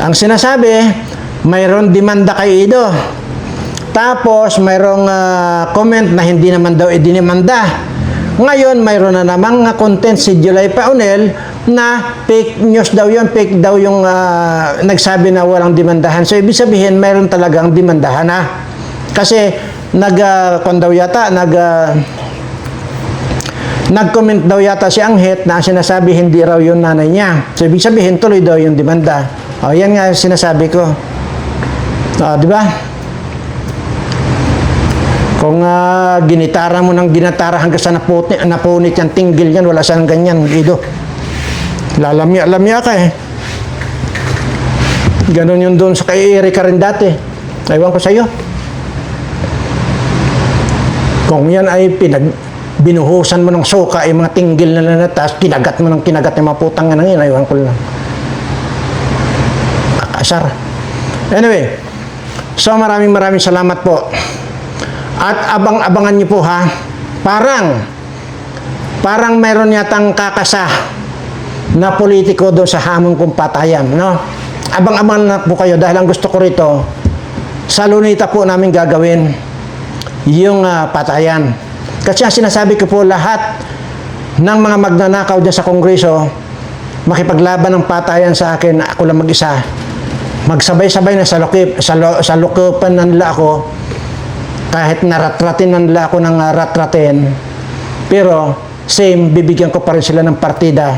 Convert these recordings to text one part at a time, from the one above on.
Ang sinasabi, mayroon demanda kay Ido. Tapos, mayroong comment na hindi naman daw idinimanda. Ngayon, mayroon na namang content si July Paunel na fake news daw yun, fake daw yung nagsabi na walang demandahan. So, ibig sabihin, mayroon talagang demandahan na. Kasi, nag-comment daw yata si Anghet na sinasabi hindi raw yung nanay niya. So, ibig sabihin, tuloy daw yung demanda. O, yan nga sinasabi ko. O, di ba? Kung ginitara mo ng ginatara hanggang sa napunit yung tinggil yan, wala siyang ganyan, Ido. Lalamya ka eh. Ganon yun doon sa kay Erika rin dati. Ewan ko sa'yo. Kung yan ay binuhusan mo ng suka, yung mga tinggil na nanatas, kinagat mo ng kinagat yung mga putang nga nangin, ewan ko lang. Kakasar. Anyway, so maraming salamat po. At abang-abangan niyo po ha, parang mayroon yatang kakasa na politiko doon sa hamon kong patayan, no? Abang-abangan na po kayo dahil ang gusto ko rito, sa Lunita po namin gagawin yung patayan. Kasi ang sinasabi ko po, lahat ng mga magnanakaw dyan sa Kongreso, makipaglaban ng patayan sa akin, ako lang mag-isa. Magsabay-sabay na sa lukupan na nila ako, kahit naratratin na nila ako ng ratratin, pero same, bibigyan ko pa rin sila ng partida.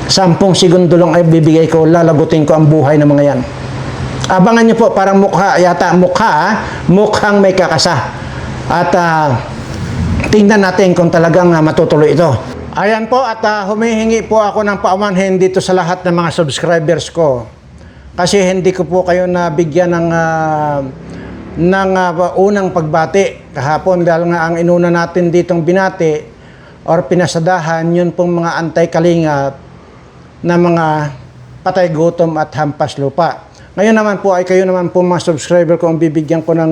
10 segundo lang ay bibigay ko, lalagutin ko ang buhay ng mga yan. Abangan nyo po, parang mukhang may kakasa. At tingnan natin kung talagang matutuloy ito. Ayan po, at humihingi po ako ng paumanhin dito sa lahat ng mga subscribers ko. Kasi hindi ko po kayo nabigyan ng unang pagbati kahapon dahil nga ang inuna natin ditong binati or pinasadahan yun pong mga antay-kalingap na mga patay gutom at hampas lupa. Ngayon naman po ay kayo naman po mga subscriber ko ang bibigyan ko ng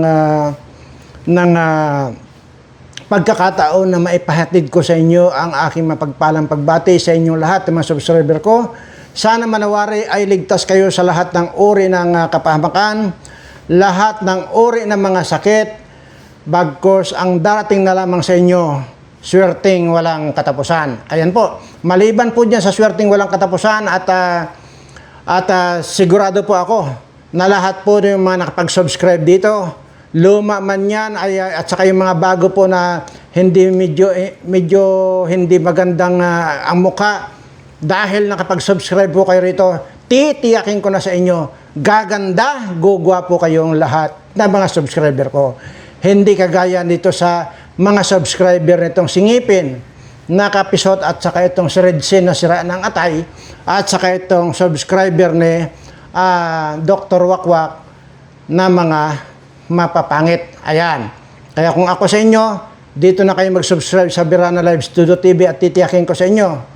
pagkakataon na maipahatid ko sa inyo ang aking mapagpalang pagbati sa inyong lahat ng mga subscriber ko. Sana manawari ay ligtas kayo sa lahat ng uri ng kapahamakan, lahat ng uri ng mga sakit, bagkos ang darating na lamang sa inyo, swerteng walang katapusan. Ayan po, maliban po dyan sa swerteng walang katapusan at sigurado po ako na lahat po yung mga nakapag-subscribe dito, luma man yan, at saka yung mga bago po na hindi medyo hindi magandang ang mukha, dahil nakapag-subscribe po kayo rito, titiyakin ko na sa inyo, gaganda, gugwapo kayong lahat na mga subscriber ko. Hindi kagaya dito sa mga subscriber nitong singipin, nakapisot at saka itong si Redsin na sira ng atay, at saka itong subscriber ni Dr. Wakwak na mga mapapangit. Ayan. Kaya kung ako sa inyo, dito na kayo mag-subscribe sa Birana Live Studio TV at titiyakin ko sa inyo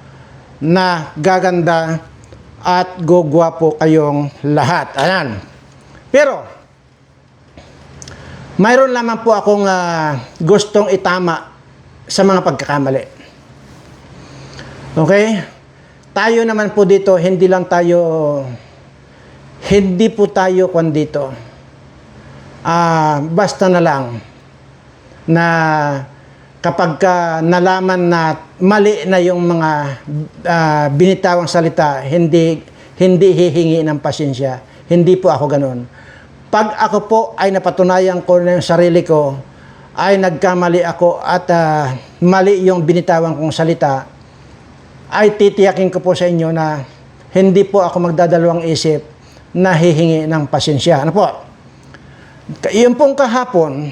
na gaganda at gugwapo kayong lahat. Ayan. Pero, mayroon lamang po akong gustong itama sa mga pagkakamali. Okay? Tayo naman po dito, hindi po tayo kung dito. Basta na lang na kapag nalaman na mali na yung mga binitawang salita, hindi hihingi ng pasensya. Hindi po ako ganun. Pag ako po ay napatunayan ko na yung sarili ko, ay nagkamali ako at mali yung binitawan kong salita, ay titiyakin ko po sa inyo na hindi po ako magdadalawang isip na hihingi ng pasensya. Ano po? Yung pong kahapon,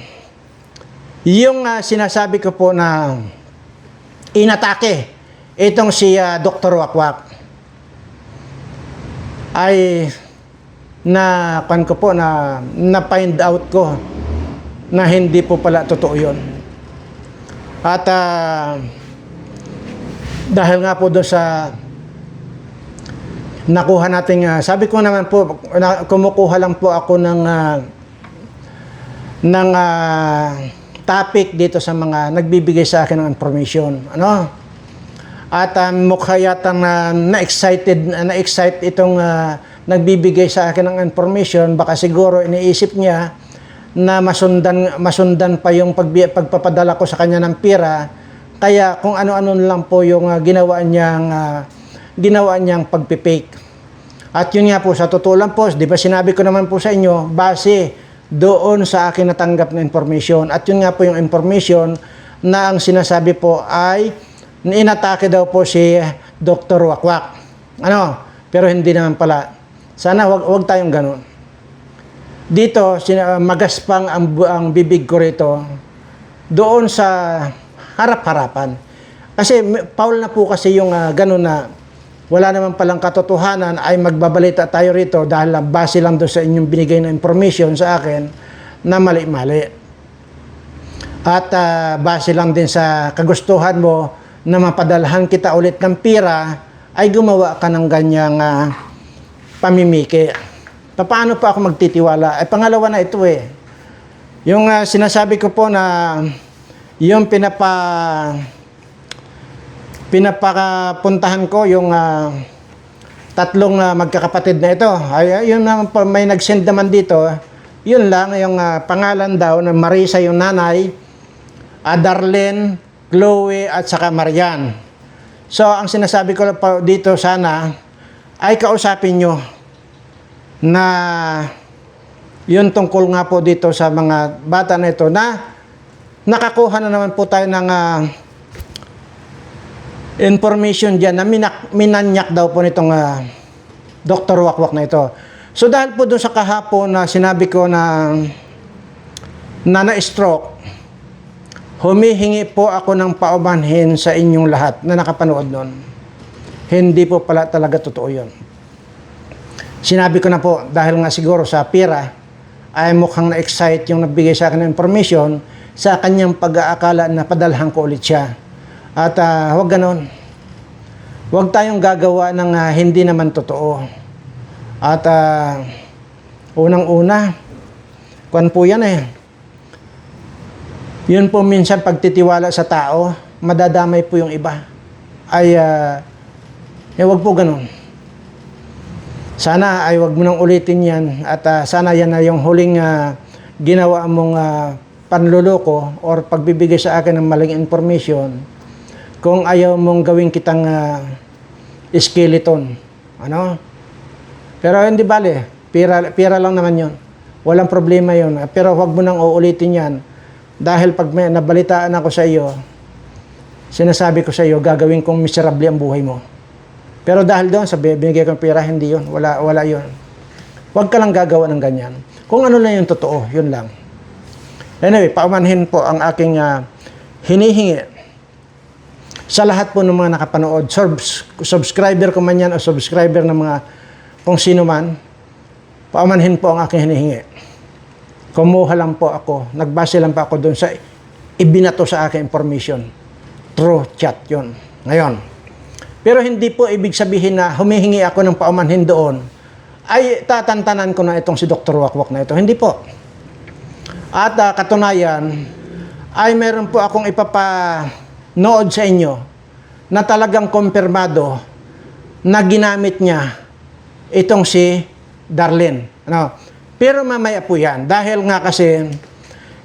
yung sinasabi ko po na inatake itong si Dr. Wakwak ay na find out ko na hindi po pala totoo yun. At dahil nga po doon sa nakuha natin, sabi ko naman po, kumukuha lang po ako ng topic dito sa mga nagbibigay sa akin ng information. At mukha yata na-excite itong nagbibigay sa akin ng information, baka siguro iniisip niya na masundan pa yung pagpapadala ko sa kanya ng pera, kaya kung ano-ano lang po yung ginawa niyang pagpipake. At yun nga po, sa totoo lang po, di ba sinabi ko naman po sa inyo, base doon sa akin natanggap na information. At yun nga po yung information na ang sinasabi po ay inatake daw po si Dr. Wakwak. Pero hindi naman pala. Sana wag tayong ganun. Dito, magaspang ang bibig ko rito doon sa harap-harapan. Kasi Paul na po kasi yung ganun na wala naman palang katotohanan ay magbabalita tayo rito dahil base lang doon sa inyong binigay na information sa akin na mali-mali. At base lang din sa kagustuhan mo na mapadalhan kita ulit ng pira, ay gumawa ka ng ganyang pamimiki. Paano pa ako magtitiwala? Pangalawa na ito Yung sinasabi ko po na yung pinapakapuntahan ko yung tatlong magkakapatid na ito. Yun naman po, may nag-send naman dito. Yun lang, yung pangalan daw na Marisa yung nanay, Darlene, Chloe at saka Marian. So, ang sinasabi ko po dito sana ay kausapin nyo na yun tungkol nga po dito sa mga bata na ito na nakakuha na naman po tayo ng information dyan na minanyak daw po nitong Dr. Wakwak na ito. So dahil po doon sa kahapon na sinabi ko na na-stroke, humihingi po ako ng paumanhin sa inyong lahat na nakapanood nun. Hindi po pala talaga totoo yun. Sinabi ko na po, dahil nga siguro sa pira, ay mukhang na-excite yung nagbigay sa akin ng information sa kanyang pag-aakala na padalhan ko ulit siya. At huwag ganon. Huwag tayong gagawa ng hindi naman totoo. At unang-una, kuwan po yan Yun po minsan pagtitiwala sa tao, madadamay po yung iba. Huwag po ganon. Sana ay huwag mo nang ulitin yan. At sana yan na yung huling ginawa mong panluloko or pagbibigay sa akin ng maling information. Kung ayaw mong gawin kitang skeleton. Pero hindi bale. Pira lang naman yun. Walang problema yun. Pero huwag mo nang uulitin yan. Dahil pag may nabalitaan ako sa iyo, sinasabi ko sa iyo, gagawin kong miserable ang buhay mo. Pero dahil doon, binigay kong pira, hindi yun. Wala yun. Huwag ka lang gagawa ng ganyan. Kung ano lang yung totoo, yun lang. Anyway, paumanhin po ang aking hinihingi sa lahat po ng mga nakapanood, subscriber ko man yan o subscriber ng mga kung sino man, paumanhin po ang aking hinihingi. Kumuha lang po ako, nagbase lang po ako doon sa ibinato sa aking information. True chat yun. Ngayon, pero hindi po ibig sabihin na humihingi ako ng paumanhin doon, ay tatantanan ko na itong si Dr. Wakwak na ito. Hindi po. At katunayan, ay meron po akong ipapanood sa inyo na talagang kumpirmado na ginamit niya itong si Darlene. Pero mamaya po yan. Dahil nga kasi,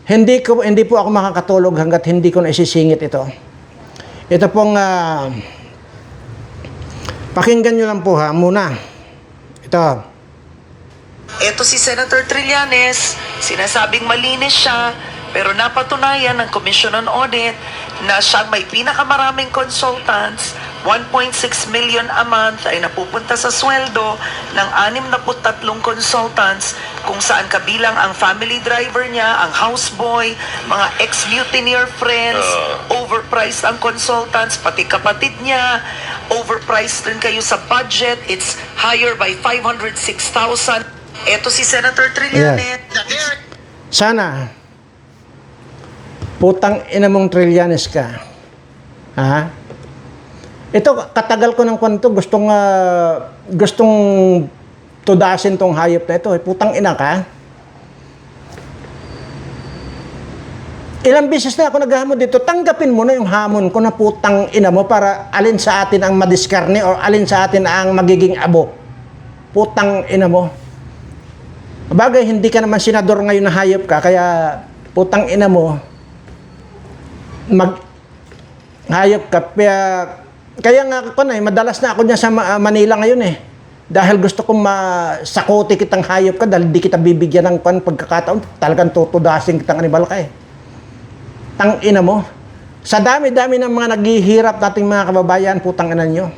hindi po ako makakatulog hanggat hindi ko na isisingit ito. Ito pong, pakinggan nyo lang po muna. Ito si Senator Trillanes, sinasabing malinis siya, pero napatunayan ng Commission on Audit na siyang may pinakamaraming consultants, 1.6 million a month ay napupunta sa sweldo ng 63 consultants kung saan kabilang ang family driver niya, ang houseboy, mga ex-mutineer friends, overpriced ang consultants, pati kapatid niya, overpriced rin kayo sa budget, it's higher by 506,000. Ito si Senator Trillanes. Sana, putang ina mong Trillanes ka. Ito, katagal ko ng kwento, gustong tudasin tong hayop na ito. Putang ina ka. Ilang beses na ako naghamon dito, tanggapin mo na yung hamon ko na putang ina mo para alin sa atin ang madiskarne o alin sa atin ang magiging abo. Putang ina mo. Bagay, hindi ka naman senador ngayon na hayop ka, kaya putang ina mo, hayop ka. Kaya nga ako madalas na ako dyan sa Manila ngayon eh. Dahil gusto kong masakote kitang hayop ka dahil di kita bibigyan ng pagkakataon. Talagang tutudasin kitang animal ka eh. Tang ina mo. Sa dami-dami ng mga naghihirap nating mga kababayan, putang ina nyo.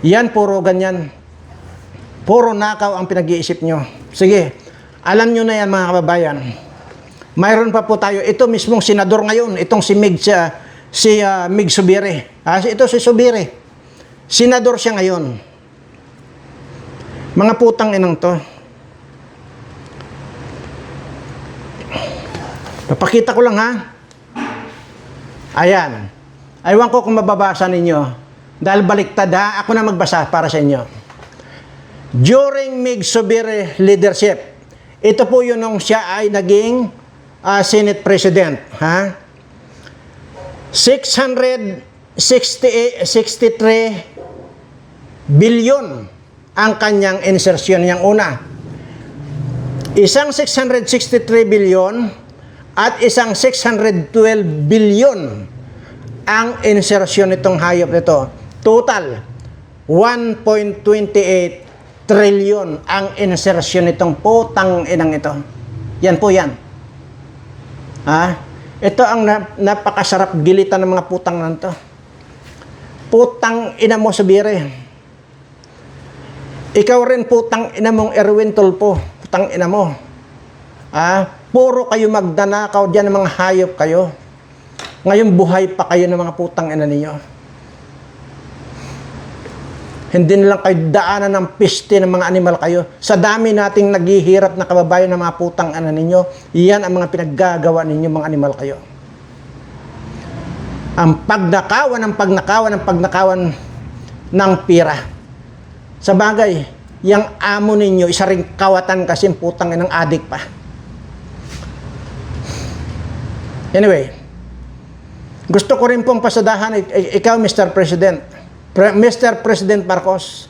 Yan, puro ganyan. Puro nakaw ang pinag-iisip nyo. Sige, alam nyo na yan mga kababayan. Mayroon pa po tayo. Ito mismong senador ngayon. Itong si Mig Subiri. Ito si Subiri. Senador siya ngayon. Mga putang inang to. Papakita ko lang ha. Ayan. Aywan ko kung mababasa ninyo. Dahil baliktad ha. Ako na magbasa para sa inyo. During Mig Subiri leadership. Ito po yun nung siya ay naging Senate President. Ha? 663 billion ang kanyang insertion niyang una. Isang 663 billion at isang 612 billion ang insertion nitong hayop nito. Total, 1.28 trillion ang insertion nitong putang inang ito. Yan po yan. Ito ang napakasarap gilitan ng mga putang nanto. Putang ina mo Subiri. Ikaw rin putang ina mong Erwin Tulfo. Putang ina mo. Puro kayo magdanakaw diyan ng mga hayop kayo. Ngayon buhay pa kayo ng mga putang ina ninyo. Hindi na lang kayo daanan ng piste ng mga animal kayo. Sa dami nating naghihirap na kababayan ng mga putang ina ninyo, iyan ang mga pinaggagawa ninyo mga animal kayo. Ang pagnakawan ng pira. Sa bagay, yung amo ninyo, isa ring kawatan kasi putang inang adik pa. Anyway, gusto ko rin pong pasadahan, ikaw Mr. President, Mr. President Marcos,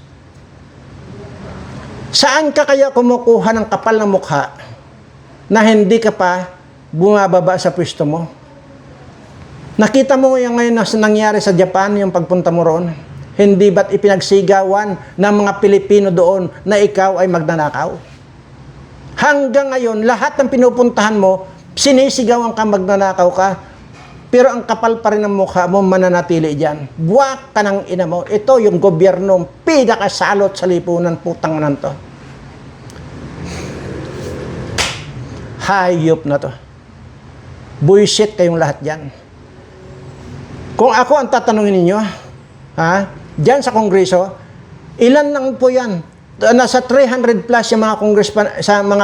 saan ka kaya kumukuha ng kapal ng mukha na hindi ka pa bumababa sa pwesto mo? Nakita mo yung ngayon na nangyari sa Japan, yung pagpunta mo roon? Hindi ba't ipinagsigawan ng mga Pilipino doon na ikaw ay magnanakaw? Hanggang ngayon, lahat ng pinupuntahan mo, sinisigawan ka magnanakaw ka, pero ang kapal pa rin ng mukha mo mananatili dyan. Buwak ka ng ina mo. Ito yung gobyerno, pinakasalot sa lipunan, putang nan to. Hayop na to. Buisit kayong lahat dyan. Kung ako ang tatanungin ninyo, dyan sa Kongreso, ilan lang po yan? Nasa 300 plus yung mga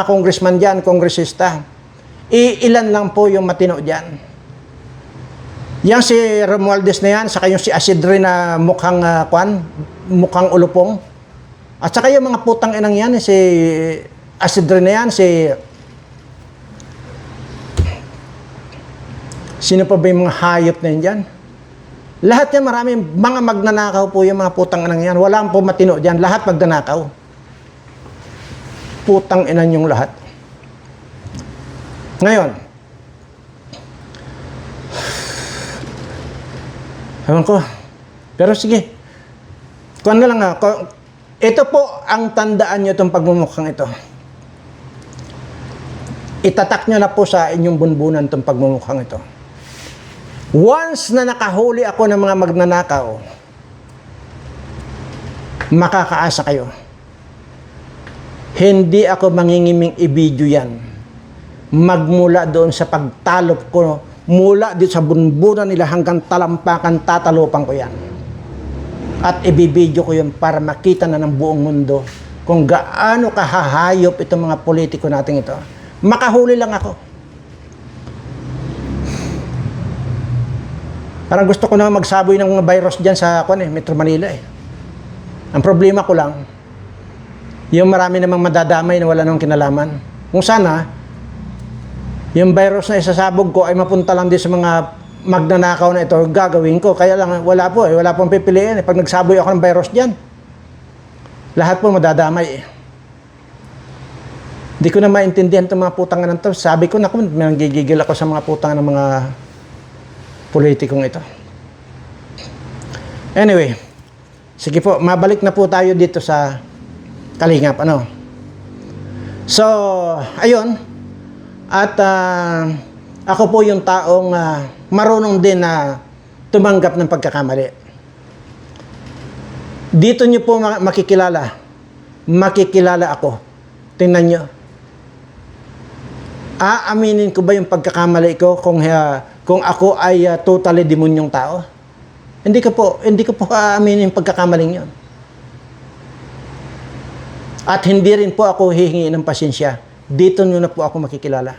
congressman dyan, kongresista. Ilan lang po yung matino dyan. Yang si Romualdez na yan, saka yung si Asidre na mukhang mukhang ulupong. At saka yung mga putang inang yan, si Asidre na yan, sino pa ba yung mga hayop na yan dyan? Lahat yan, maraming mga magnanakaw po yung mga putang inang yan. Wala po matino dyan, lahat magnanakaw. Putang inan yung lahat. Ngayon, ewan ko. Pero sige. Kuwan na lang ito po ang tandaan nyo itong pagmumukhang ito. Itatak nyo na po sa inyong bunbunan itong pagmumukhang ito. Once na nakahuli ako ng mga magnanakaw, makakaasa kayo. Hindi ako mangingiming i-video yan. Magmula doon sa pagtalop ko, mula dito sa bunbunan nila hanggang talampakan, tatalupan ko yan. At ibibidyo ko yun para makita na ng buong mundo kung gaano kahahayop itong mga politiko natin ito. Makahuli lang ako. Parang gusto ko na magsaboy ng mga virus dyan sa Metro Manila eh. Ang problema ko lang, yung marami namang madadamay na wala nang kinalaman. Kung sana, yung virus na isasabog ko ay mapunta lang din sa mga magnanakaw na ito, gagawin ko. Kaya lang, wala po eh. Wala pong pipiliin eh. Pag nagsaboy ako ng virus dyan, Lahat po madadamay. Hindi ko na maintindihan itong mga putangan ng to. Sabi ko, naku, nanggigigil ako sa mga putangan ng mga politikong ito. Anyway, sige po, mabalik na po tayo dito sa Kalingap. Ano? So, ayun. At ako po yung taong marunong din na tumanggap ng pagkakamali. Dito nyo po makikilala. Makikilala ako. Tingnan nyo. Aaminin ko ba yung pagkakamali ko kung ako ay totally demonyong tao? Hindi ko po aaminin yung pagkakamaling yun. At hindi rin po ako hihingi ng pasensya. Dito nyo na po ako makikilala.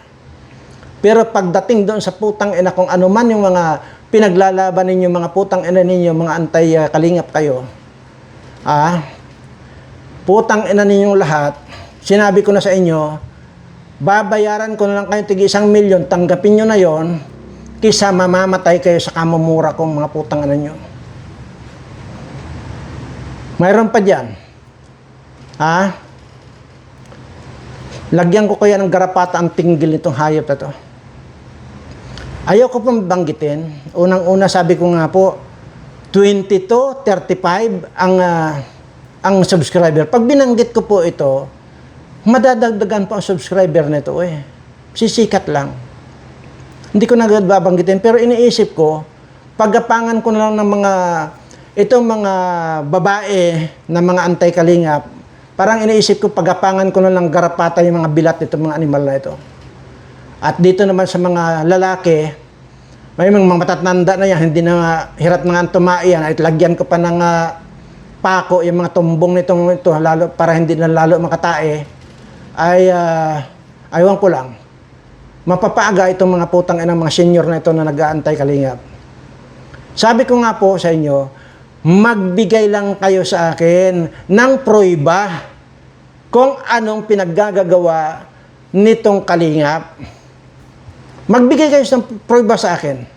Pero pagdating doon sa putang ina, kung ano man yung mga pinaglalaban ninyo, mga putang ina ninyo, mga anti-kalingap kayo, putang ina ninyong lahat, sinabi ko na sa inyo, babayaran ko na lang kayo tig 1 milyon, tanggapin nyo na yon, kisa mamamatay kayo sa kamumura kong mga putang ina nyo. Mayroon pa dyan. Lagyan ko kaya ng garapata ang tinggil nitong hayop na to. Ayaw ko pang banggitin. Unang-una sabi ko nga po, 22, 35 ang subscriber. Pag binanggit ko po ito, madadagdagan po ang subscriber nito Sisikat lang. Hindi ko na babanggitin, pero iniisip ko, paggapangan ko na lang ng itong mga babae na mga anti-kalingap, parang iniisip ko, pagapangan ko na lang garapata yung mga bilat nitong mga animal na ito. At dito naman sa mga lalaki, may mga matatanda na yan, hindi na hirap na nga tumaiyan, at lagyan ko pa ng pako yung mga tumbong nitong ito, lalo, para hindi na lalo makatae, ay aywan ko lang. Mapapaaga itong mga putang ina, mga senior na ito na nag-aantay kalingap. Sabi ko nga po sa inyo, magbigay lang kayo sa akin ng pruweba kung anong pinaggagawa nitong kalingap. Magbigay kayo ng pruweba sa akin.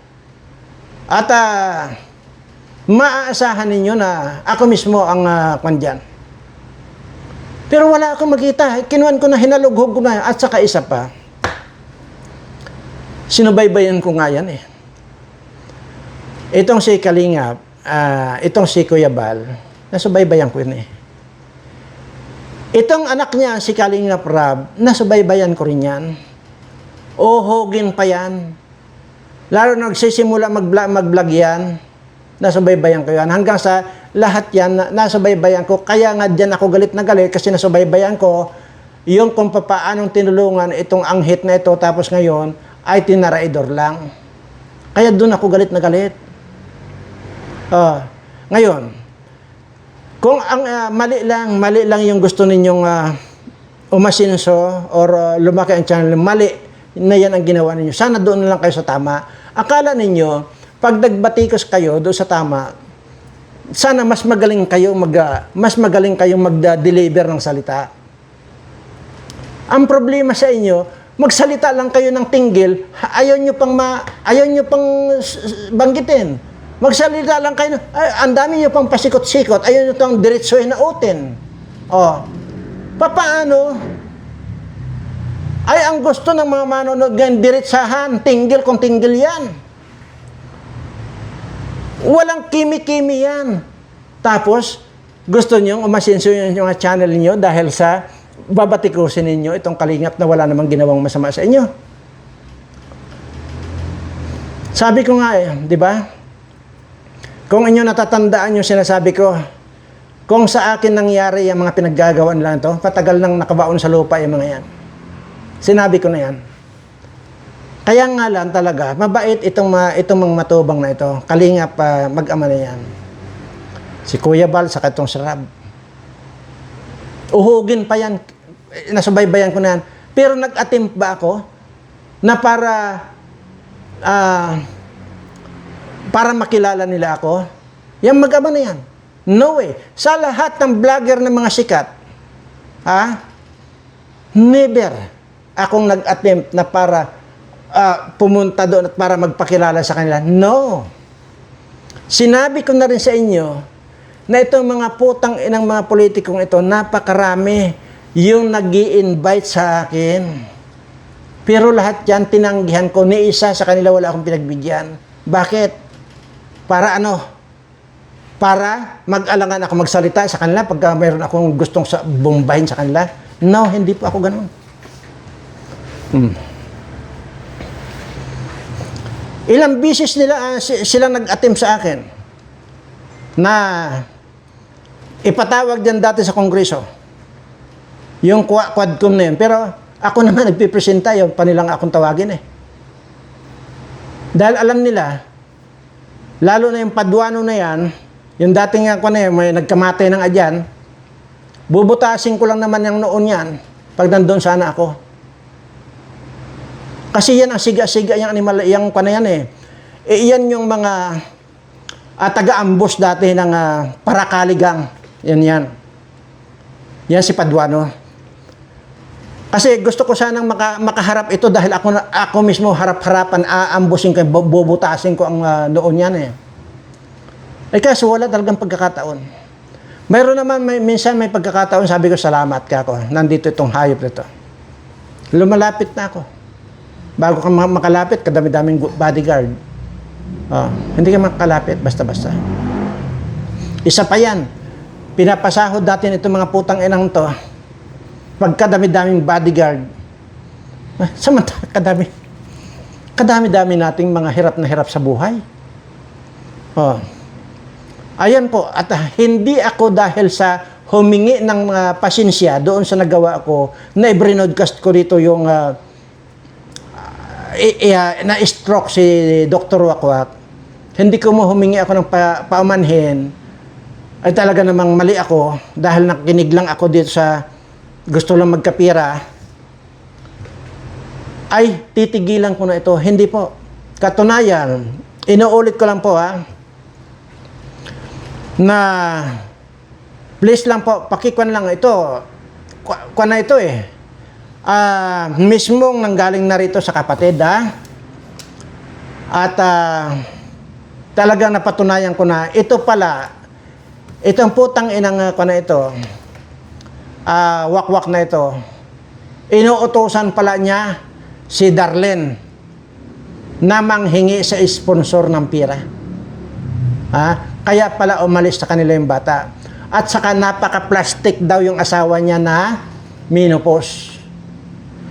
At maaasahan ninyo na ako mismo ang kandyan. Pero wala akong makita. Kinuhan ko na, hinalughog ko na. At saka isa pa, sinubaybayan ko nga yan Itong si Kalingap, itong si Kuya Bal, nasubaybayan ko yun Itong anak niya, si Kalingap Rab, nasubaybayan ko rin yan. Uhugin pa yan. Lalo nagsisimula mag-vlog yan, nasubaybayan ko yan. Hanggang sa lahat yan, nasubaybayan ko. Kaya nga dyan ako galit na galit kasi nasubaybayan ko yung kung paanong tinulungan itong anghit na ito, tapos ngayon ay tinaraidor lang. Kaya doon ako galit na galit. Ngayon, kung ang mali lang yung gusto ninyong umasinso or lumaki ang channel, mali na yan ang ginawa ninyo. Sana doon na lang kayo sa tama. Akala ninyo, pag nagbatikos kayo doon sa tama, sana mas magaling kayong mag-deliver ng salita. Ang problema sa inyo, magsalita lang kayo ng tinggil, ayaw nyo pang banggitin. Magsalita lang kayo, ang dami nyo pang pasikot-sikot, ayaw nyo itong diretsohin na utin. Paano? Ay, ang gusto ng mga manonood ngayon, diretsahan, tinggil kung tinggil yan. Walang kimi-kimi yan. Tapos, gusto nyo umasinso yung mga channel niyo dahil sa babatikusin ninyo itong kalingap na wala namang ginawang masama sa inyo. Sabi ko nga di ba? Kung inyo natatandaan yung sinasabi ko, kung sa akin nangyari yung mga pinaggagawan lang to, patagal nang nakabaon sa lupa yung mga yan. Sinabi ko na yan. Kaya nga lang talaga, mabait itong mga matubang na ito. Kalingap mag-ama na yan. Si Kuya Bal, saka itong si Rab. Uhugin pa yan. Nasubaybayan ko na yan. Pero nag-attempt ba ako na para makilala nila ako? Yan mag-ama na yan. No way. Sa lahat ng vlogger ng mga sikat, never akong nag-attempt na para pumunta doon at para magpakilala sa kanila. No. Sinabi ko na rin sa inyo na itong mga putang inang mga politikong ito, napakarami yung nag-i-invite sa akin. Pero lahat yan, tinanggihan ko. Ni isa sa kanila wala akong pinagbigyan. Bakit? Para ano? Para mag-alangan ako magsalita sa kanila pagka mayroon akong gustong bombahin sa kanila. No, hindi po ako ganun. Ilang bisis nila sila nag-attempt sa akin na ipatawag dyan dati sa Kongreso yung Quadcom na yun. Pero ako naman nagpipresenta yung panilang akong tawagin eh. Dahil alam nila, lalo na yung Paduano na yan, yung dating ako na yun, may nagkamatay ng adyan, bubutasin ko lang naman yung noon yan pag nandun sana ako. Kasi yan ang siga-siga yung animal, yung pa na yan eh. Iyan yung mga taga-ambos dati ng Parakaligang. Yan. Yan si Paduano. Kasi gusto ko sanang makaharap ito dahil ako mismo harap-harapan, aambusin ko, bubutasin ko ang noon yan eh. Kasi wala talagang pagkakataon. Mayroon naman, minsan may pagkakataon, sabi ko, salamat ka ako. Nandito itong hayop nito. Lumalapit na ako. Bago ka makalapit, kadami-daming bodyguard. Hindi ka makalapit, basta-basta. Isa pa yan. Pinapasahod natin itong mga putang inang to. Pagkadami-daming bodyguard. Samantala, kadami-dami nating mga hirap na hirap sa buhay. Ayan po. At hindi ako dahil sa humingi ng pasensya doon sa nagawa ko, na i-broadcast ko dito yung na-stroke si Dr. Wakwak. Hindi ko mo humingi ako ng paumanhin. Ay talaga namang mali ako dahil nakinig lang ako dito sa gusto lang magkapira. Ay, titigilan ko na ito. Hindi po. Katunayan, inuulit ko lang po na please lang po, pakikwan lang ito. Kwan na ito eh. Mismong nanggaling na rito sa kapatid at talagang napatunayan ko na ito pala, itong putang inang ko na ito, wakwak na ito, inuutosan pala niya si Darlene na manghingi sa sponsor ng pira. Kaya pala umalis sa kanila yung bata. At saka napaka-plastic daw yung asawa niya na menopause.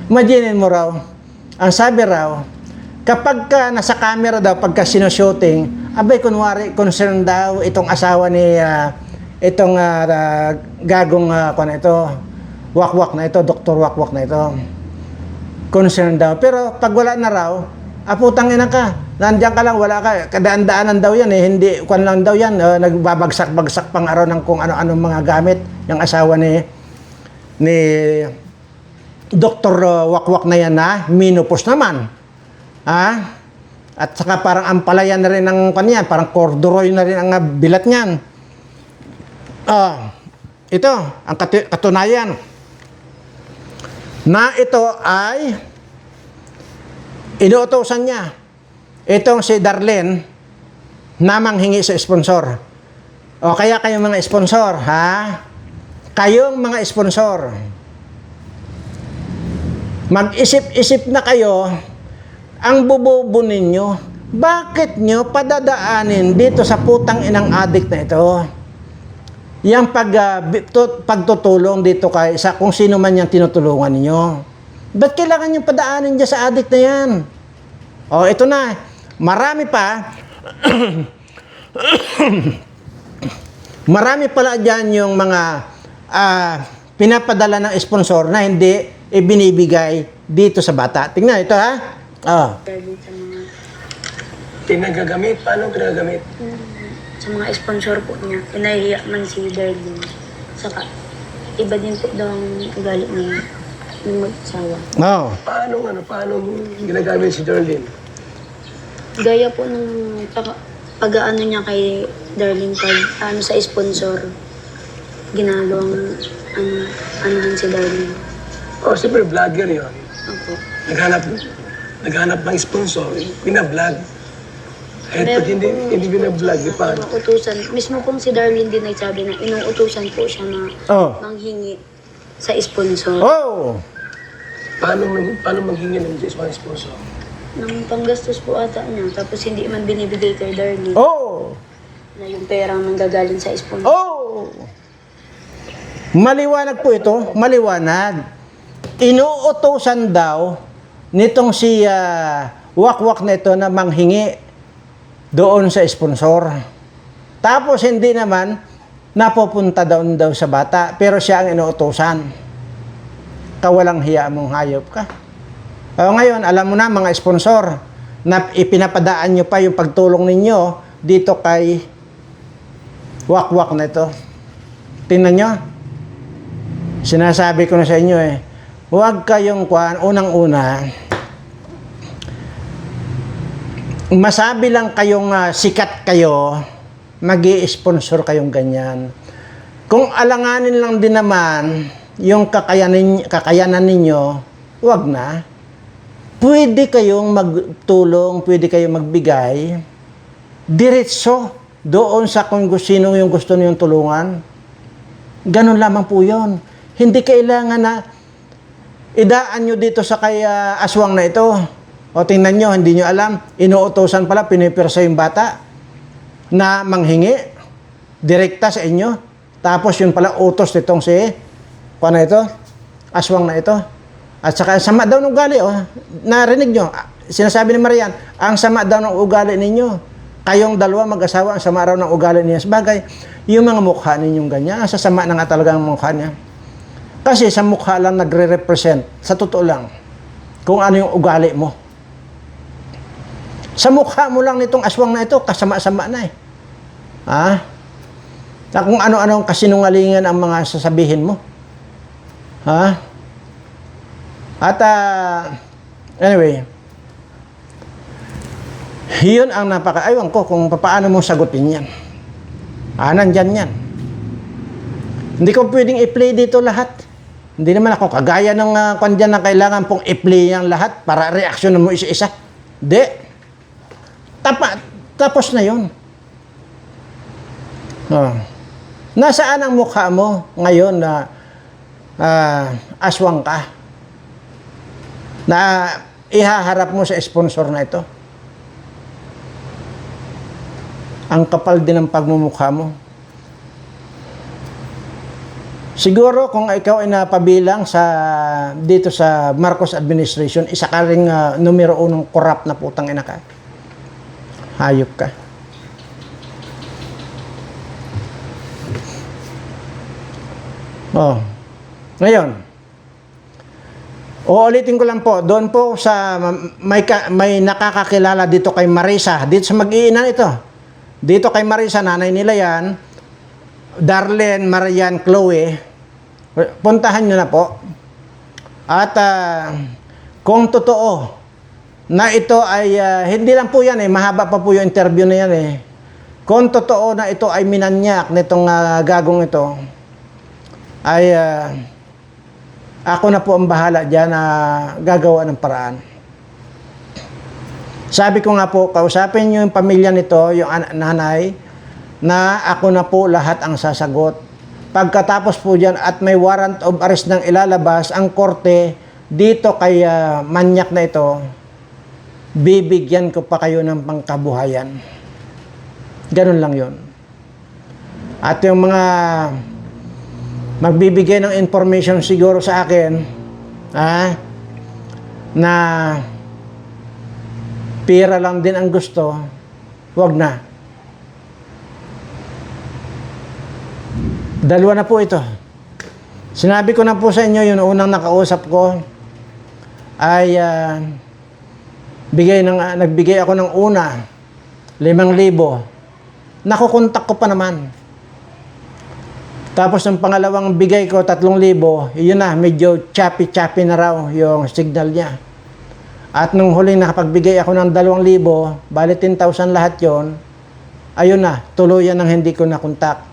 Imaginin mo raw, ang sabi raw, kapag ka nasa camera daw, pagka sinushooting, abay, kunwari, concern daw itong asawa ni, itong gagong, wakwak na ito, Dr. Wakwak na ito. Concern daw. Pero pag wala na raw, putang ina ka, nandiyan ka lang, wala ka, kadaan-daanan daw yan eh, hindi, kwan lang daw yan, nagbabagsak-bagsak pang araw ng kung ano-anong mga gamit, yung asawa ni Dr. Wakwak na yan na menopause naman. At saka parang ampalayan na rin ng kanya, parang corduroy na rin ang bilat niyan. Ito, ang katunayan na ito ay inuutosan niya. Itong si Darlene na manghingi sa sponsor. Kaya kayong mga sponsor, kayong mga sponsor, mag-isip-isip na kayo ang bububo ninyo. Bakit nyo padadaanin dito sa putang inang adik na ito? Yang pagtutulong dito sa kung sino man yung tinutulungan ninyo. Ba't kailangan nyo padaanin dyan sa adik na yan? Ito na. Marami pa. Marami pala dyan yung mga pinapadala ng sponsor na hindi ibinibigay dito sa bata. Tingnan ito Pinagagamit? Paano pinagagamit? Sa mga sponsor po niya, pinahiya man si Darlene. Saka, iba din po daw ang ugali niya ng mag-asawa. Paano ginagamit si Darlene? Gaya po ng pag-aano niya kay Darlene pag sa sponsor, ginagawang anuhan si Darlene. Siyempre vlogger yun. Opo. Naghanap ng sponsor, pina-vlog. Kahit pag hindi binablog, di paano? Inuutusan. Mismo pong si Darlene din nagsabi na inuutusan po siya na Oh. manghingi sa sponsor. Oh! Paano maghingi ng mga sponsor? Nang panggastos po ata niya. Tapos hindi man binibigay kay Darlene. Oh! Na yung perang nanggagaling sa sponsor. Oh! Maliwanag po ito, maliwanag. Inuutosan daw nitong si wakwak na ito na manghingi doon sa sponsor. Tapos hindi naman napupunta doon daw sa bata, pero siya ang inuutosan. Kawalang hiya mong hayop ka. O ngayon, alam mo na mga sponsor, na ipinapadaan nyo pa yung pagtulong ninyo dito kay wakwak na ito. Tingnan nyo. Sinasabi ko na sa inyo huwag kayong unang-una, masabi lang kayong sikat kayo, mag-i-sponsor kayong ganyan. Kung alanganin lang din naman yung kakayanan ninyo, huwag na. Pwede kayong magtulong, pwede kayong magbigay, diretso doon sa kung sino yung gusto niyong tulungan. Ganun lamang po yun. Hindi kailangan na idaan nyo dito sa kay aswang na ito. O tingnan nyo, hindi nyo alam, inuutosan pala, pinipirsa yung bata na manghingi, direkta sa inyo. Tapos yun pala utos nitong si, paano ito? Aswang na ito. At saka sama daw ng ugali, narinig nyo, sinasabi ni Marian, ang sama daw ng ugali ninyo. Kayong dalawa mag-asawa, ang sama raw ng ugali niya. Sabagay, yung mga mukha ninyong ganyan, sasama na nga talaga ang mukha niya. Kasi sa mukha lang nagre-represent, sa totoo lang, kung ano yung ugali mo. Sa mukha mo lang nitong aswang na ito, kasama-sama na Na kung ano-ano ang kasinungalingan ang mga sasabihin mo. At anyway, yun ang aywan ko kung paano mo sagutin yan. Nandyan yan. Hindi ko pwedeng i-play dito lahat. Hindi naman ako kagaya ng kandyan na kailangan pong i-play yan lahat para reaksyon mo isa-isa. Hindi. Tapos na yun. Nasaan ang mukha mo ngayon na aswang ka? Na ihaharap mo sa sponsor na ito? Ang kapal din ng pagmumukha mo. Siguro kung ikaw ay napabilang dito sa Marcos administration, isa ka ring numero 1 corrupt na putang ina ka. Hayop ka. Ngayon, uulitin ko lang po, doon po sa may nakakakilala dito kay Marisa, dito sa mag-iinan ito. Dito kay Marisa, nanay nila yan, Darlene, Marian, Chloe, puntahan nyo na po. At kung totoo na ito ay, hindi lang po yan mahaba pa po yung interview na yan Kung totoo na ito ay minanyak nitong gagong ito, ay ako na po ang bahala dyan na gagawa ng paraan. Sabi ko nga po, kausapin nyo yung pamilya nito, yung nanay, na ako na po lahat ang sasagot. Pagkatapos po dyan at may warrant of arrest nang ilalabas, ang korte dito kay manyak na ito, bibigyan ko pa kayo ng pangkabuhayan. Ganun lang yon. At yung mga magbibigay ng information siguro sa akin, na pera lang din ang gusto, wag na. Dalawa na po ito. Sinabi ko na po sa inyo, yung unang nakausap ko ay nagbigay ako ng una 5,000. Nakukontak ko pa naman. Tapos ng pangalawang bigay ko 3,000, yun na, medyo choppy na raw yung signal niya. At nung huling nakapagbigay ako ng 2,000, bali 10,000 lahat yon, ayun na, tuluyan ng hindi ko nakontak.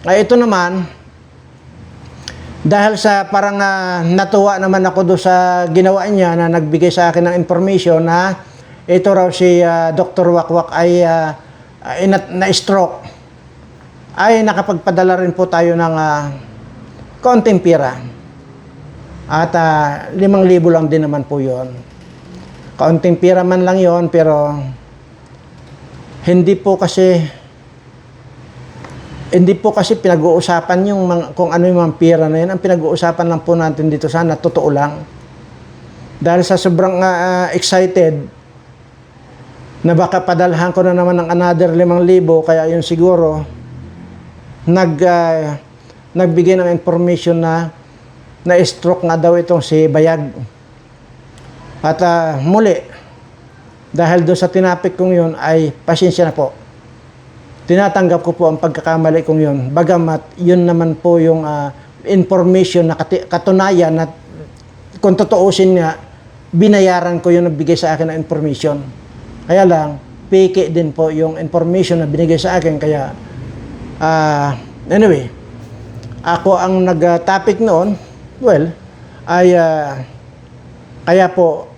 Ay ito naman, dahil sa parang natuwa naman ako doon sa ginawa niya na nagbigay sa akin ng information na ito raw si Dr. Wakwak ay na-stroke, ay nakapagpadala rin po tayo ng konting pira. At 5,000 lang din naman po yon. Kaunting pira man lang yon, pero hindi po kasi pinag-uusapan yung kung ano yung mga pira na yun. Ang pinag-uusapan lang po natin dito, sana totoo lang. Dahil sa sobrang excited na baka padalhan ko na naman ng another 5,000, kaya yun siguro nagbigay ng information na na-stroke nga daw itong si Bayag. At muli, dahil doon sa tinapik kong yun, ay pasensya na po. Tinatanggap ko po ang pagkakamali kong yun. Bagamat yun naman po yung information na katunayan na kung totoosin nga, binayaran ko yung nagbigay sa akin ng information. Kaya lang, peke din po yung information na binigay sa akin. Kaya, anyway, ako ang nag-topic noon, well, ay kaya po,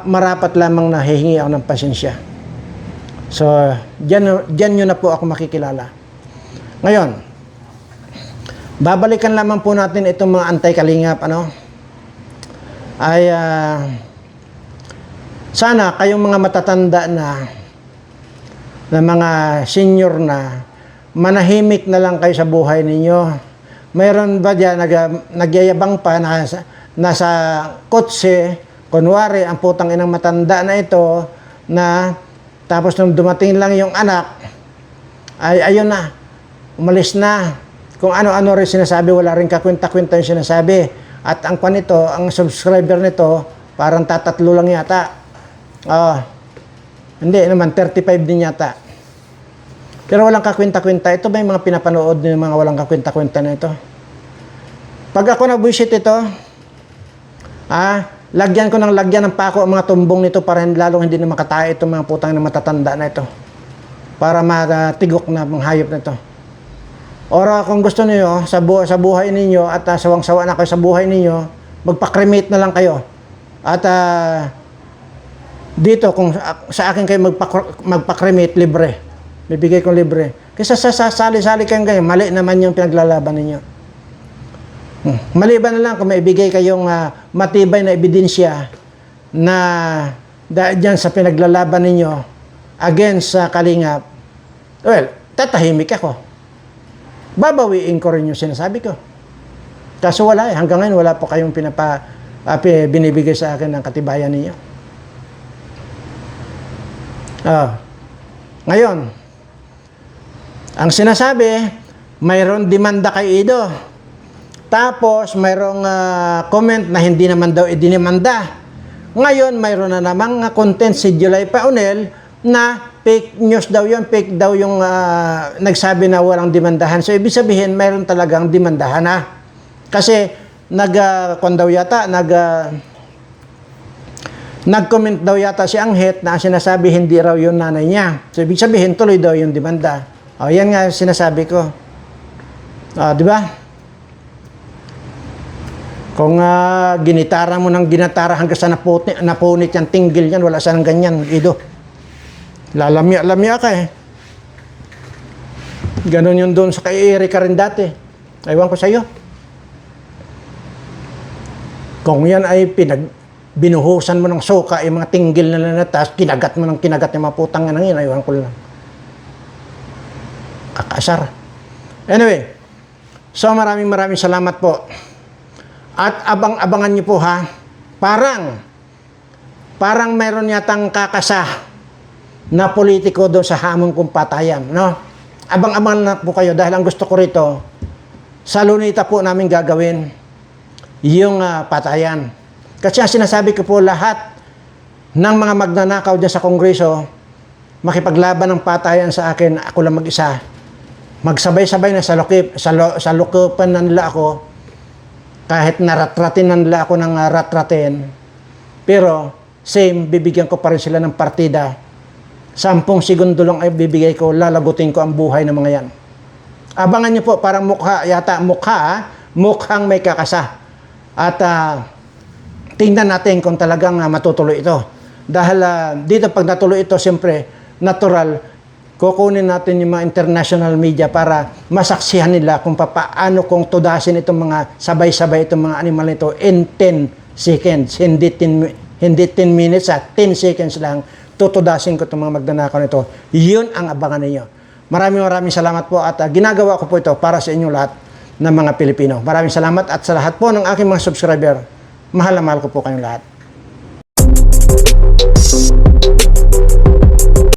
marapat lamang na hihingi ako ng pasensya. So, dyan nyo na po ako makikilala. Ngayon, babalikan lamang po natin itong mga anti-kalingap, ay sana kayong mga matatanda na mga senior na, manahimik na lang kayo sa buhay ninyo. Mayroon ba dyan nagyayabang pa na nasa kotse, kunwari ang putang inang matanda na ito, na tapos nung dumating lang yung anak, ay ayun na, umalis na. Kung ano-ano rin sinasabi, wala rin kakwenta-kwenta yung sinasabi. At ang panito, ang subscriber nito, parang 3 lang yata. Hindi naman, 35 din yata. Pero walang kakwenta-kwenta. Ito ba yung mga pinapanood ng mga walang kakwenta-kwenta na ito? Pag ako nabwisit ito, lagyan ko ng pako ang mga tumbong nito para lalong hindi na makatae itong mga putang na matatanda na ito. Para matigok na mga hayop na ito. Ora kung gusto niyo sa buhay ninyo at sawang-sawa na kayo sa buhay ninyo, magpa-cremate na lang kayo. At dito kung sa akin kayo magpa-cremate, libre. Bibigay ko libre. Kasi sasali-sali kayong ganyan, mali naman yung pinaglalaban ninyo. Maliban na lang kung maibigay kayong matibay na ebidensya na dyan sa pinaglalaban ninyo against sa kalingap, well, tatahimik ako. Babawiin ko rin yung sinasabi ko. Kaso wala hanggang ngayon wala po kayong binibigay sa akin ng katibayan ninyo. Ngayon, ang sinasabi, mayroon demanda kay Ido. Tapos, mayroong comment na hindi naman daw idinimanda. Ngayon, mayroon na namang content si July Paunel na fake news daw yun, fake daw yung nagsabi na walang demandahan. So, ibig sabihin, mayroon talagang demandahan na. Kasi, nag-comment daw yata si Anghet na sinasabi hindi raw yung nanay niya. So, ibig sabihin, tuloy daw yung demanda. Yan nga sinasabi ko. Di ba? Kung ginitara mo ng ginatara hanggang sa napunit yan, tinggil yan, wala sanang ganyan, Ido. Lalamya ka eh. Ganon yun doon sa kay Erika rin dati. Aywan ko sa'yo. Kung yan ay binuhusan mo ng suka, yung mga tinggil na lanatas, kinagat mo ng kinagat yung mga putang na yun, aywan ko lang. Kakasar. Anyway, so maraming salamat po. At abang-abangan niyo po ha, parang mayroon yatang kakasa na politiko doon sa hamon kong patayan, no? Abang-abangan na po kayo dahil ang gusto ko rito, sa Lunita po namin gagawin yung patayan. Kasi ang sinasabi ko po, lahat ng mga magnanakaw dyan sa Kongreso, makipaglaban ng patayan sa akin, ako lang mag-isa. Magsabay-sabay na sa lukupan na nila ako, kahit naratratin na nila ako ng ratratin, pero same, bibigyan ko pa rin sila ng partida. 10 segundo lang ay bibigay ko, lalagutin ko ang buhay ng mga yan. Abangan niyo po, parang mukhang may kakasa. At tingnan natin kung talagang matutuloy ito. Dahil dito pag natuloy ito, siyempre, natural, kukunin natin yung mga international media para masaksihan nila kung paano kung tudasin itong mga sabay-sabay itong mga animal nito in 10 seconds. Hindi 10 minutes, 10 seconds lang. Tutudasin ko itong mga magnanakaw nito. Yun ang abangan ninyo. Maraming salamat po at ginagawa ko po ito para sa inyong lahat ng mga Pilipino. Maraming salamat at sa lahat po ng aking mga subscriber, mahal na mahal ko po kayong lahat.